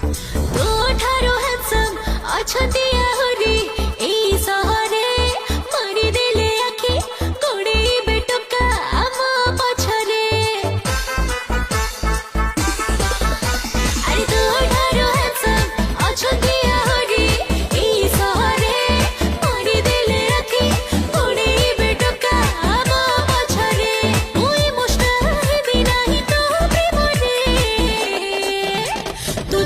ତୋ ଠାରୁ handsome ଅଛନ୍ତି ଆହୁରି ଏଇ ସହରେ ମାରିଦେଲେ ଆଖି ଗୋଡେଇବେ ଟୋକା ଆମ ପଛରେ ଆରେ ତୋ ଠାରୁ handsome ଅଛନ୍ତି ଆହୁରି ଏଇ ସହରେ ମାରିଦେଲେ ଆଖି ଗୋଡେଇବେ ଟୋକା ଆମ ପଛରେ ମୁଁ ଇମୋସନାଲ ହେବି ନାହିଁ ତୋ ପ୍ରେମରେ ତୁ